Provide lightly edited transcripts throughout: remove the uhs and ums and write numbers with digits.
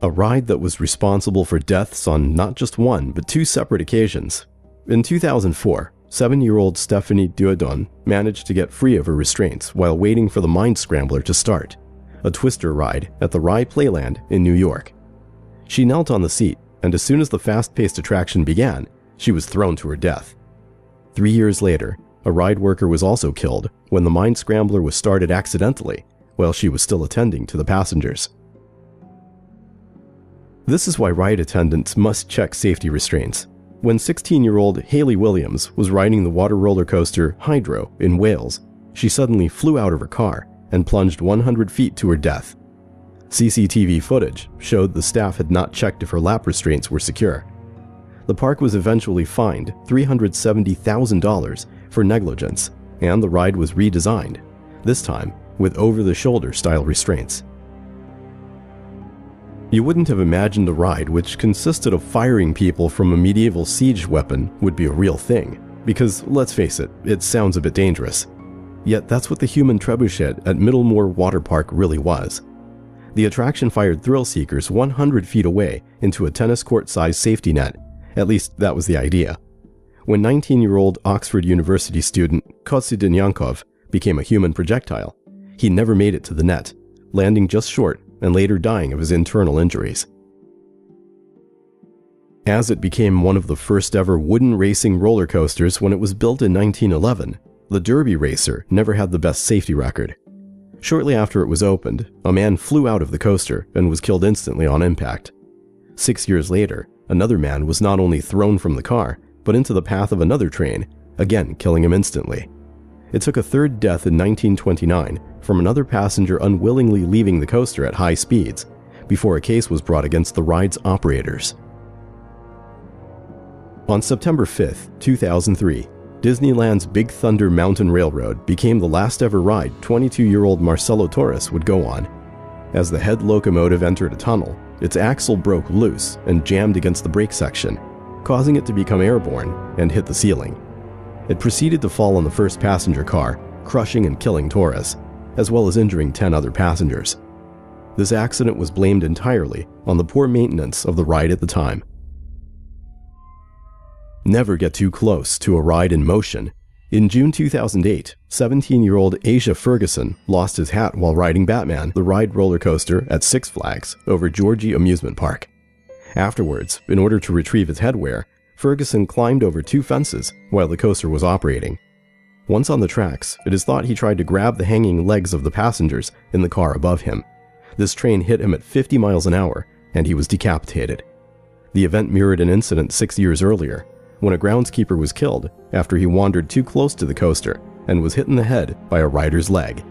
a ride that was responsible for deaths on not just one, but two separate occasions. In 2004, 7-year-old Stephanie Duodon managed to get free of her restraints while waiting for the Mind Scrambler to start, a twister ride at the Rye Playland in New York. She knelt on the seat, and as soon as the fast-paced attraction began, she was thrown to her death. 3 years later, a ride worker was also killed when the Mind Scrambler was started accidentally while she was still attending to the passengers. This is why ride attendants must check safety restraints. When 16-year-old Hayley Williams was riding the water roller coaster Hydro in Wales, she suddenly flew out of her car and plunged 100 feet to her death. CCTV footage showed the staff had not checked if her lap restraints were secure. The park was eventually fined $370,000 for negligence, and the ride was redesigned, this time with over-the-shoulder style restraints. You wouldn't have imagined a ride which consisted of firing people from a medieval siege weapon would be a real thing, because let's face it, it sounds a bit dangerous. Yet that's what the human trebuchet at Middlemore Water Park really was. The attraction fired thrill seekers 100 feet away into a tennis court-sized safety net. At least that was the idea. When 19-year-old Oxford University student Kostadin Yankov became a human projectile, he never made it to the net, landing just short and later dying of his internal injuries. As it became one of the first ever wooden racing roller coasters when it was built in 1911, the Derby Racer never had the best safety record. Shortly after it was opened, a man flew out of the coaster and was killed instantly on impact. 6 years later, another man was not only thrown from the car, but into the path of another train, again killing him instantly. It took a third death in 1929 from another passenger unwillingly leaving the coaster at high speeds, before a case was brought against the ride's operators. On September 5, 2003, Disneyland's Big Thunder Mountain Railroad became the last ever ride 22-year-old Marcelo Torres would go on. As the head locomotive entered a tunnel, its axle broke loose and jammed against the brake section, causing it to become airborne and hit the ceiling. It proceeded to fall on the first passenger car, crushing and killing Torres, as well as injuring 10 other passengers. This accident was blamed entirely on the poor maintenance of the ride at the time. Never get too close to a ride in motion. In June 2008, 17-year-old Asia Ferguson lost his hat while riding Batman, the ride roller coaster at Six Flags over Georgie Amusement Park. Afterwards, in order to retrieve his headwear, Ferguson climbed over 2 fences while the coaster was operating. Once on the tracks, it is thought he tried to grab the hanging legs of the passengers in the car above him. This train hit him at 50 miles an hour, and he was decapitated. The event mirrored an incident 6 years earlier, when a groundskeeper was killed after he wandered too close to the coaster and was hit in the head by a rider's leg.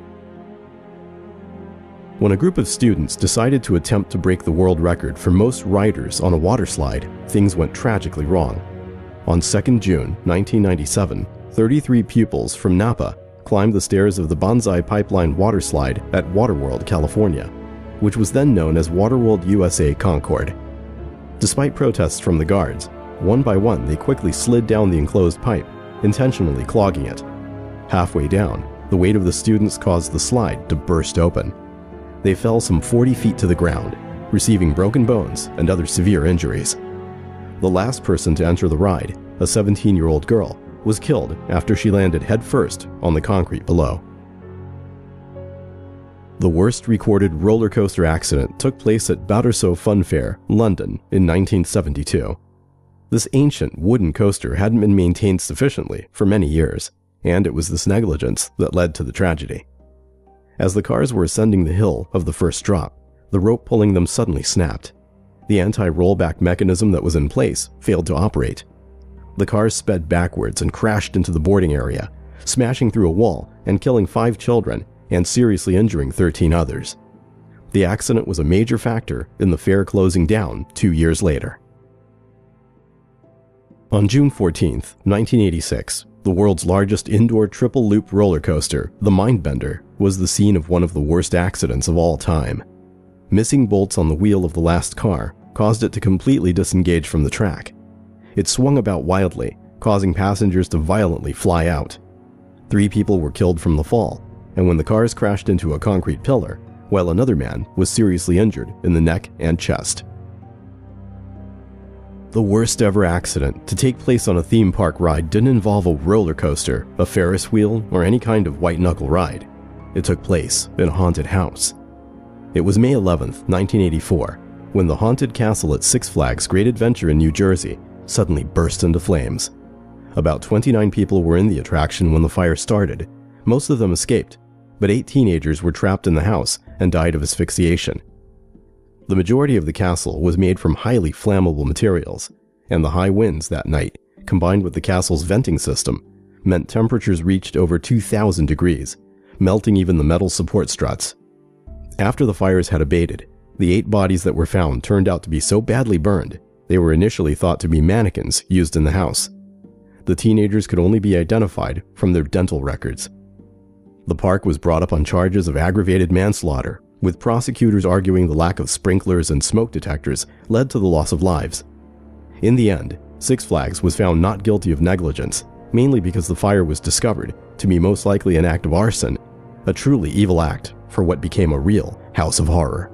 When a group of students decided to attempt to break the world record for most riders on a water slide, things went tragically wrong. On 2nd June 1997, 33 pupils from Napa climbed the stairs of the Banzai Pipeline water slide at Waterworld, California, which was then known as Waterworld USA Concord. Despite protests from the guards, one by one they quickly slid down the enclosed pipe, intentionally clogging it. Halfway down, the weight of the students caused the slide to burst open. They fell some 40 feet to the ground, receiving broken bones and other severe injuries. The last person to enter the ride, a 17-year-old girl, was killed after she landed headfirst on the concrete below. The worst recorded roller coaster accident took place at Battersea Fun Fair, London, in 1972. This ancient wooden coaster hadn't been maintained sufficiently for many years, and it was this negligence that led to the tragedy. As the cars were ascending the hill of the first drop, the rope pulling them suddenly snapped. The anti-rollback mechanism that was in place failed to operate. The cars sped backwards and crashed into the boarding area, smashing through a wall and killing 5 children and seriously injuring 13 others. The accident was a major factor in the fair closing down 2 years later. On June 14, 1986, the world's largest indoor triple-loop roller coaster, the Mindbender, was the scene of one of the worst accidents of all time. Missing bolts on the wheel of the last car caused it to completely disengage from the track. It swung about wildly, causing passengers to violently fly out. 3 people were killed from the fall, and when the cars crashed into a concrete pillar, while another man was seriously injured in the neck and chest. The worst ever accident to take place on a theme park ride didn't involve a roller coaster, a Ferris wheel, or any kind of white-knuckle ride. It took place in a haunted house. It was May 11th, 1984, when the haunted castle at Six Flags Great Adventure in New Jersey suddenly burst into flames. About 29 people were in the attraction when the fire started. Most of them escaped, but 8 teenagers were trapped in the house and died of asphyxiation. The majority of the castle was made from highly flammable materials, and the high winds that night, combined with the castle's venting system, meant temperatures reached over 2,000 degrees, melting even the metal support struts. After the fires had abated, the 8 bodies that were found turned out to be so badly burned, they were initially thought to be mannequins used in the house. The teenagers could only be identified from their dental records. The park was brought up on charges of aggravated manslaughter, with prosecutors arguing the lack of sprinklers and smoke detectors led to the loss of lives. In the end, Six Flags was found not guilty of negligence, mainly because the fire was discovered to be most likely an act of arson, a truly evil act for what became a real house of horror.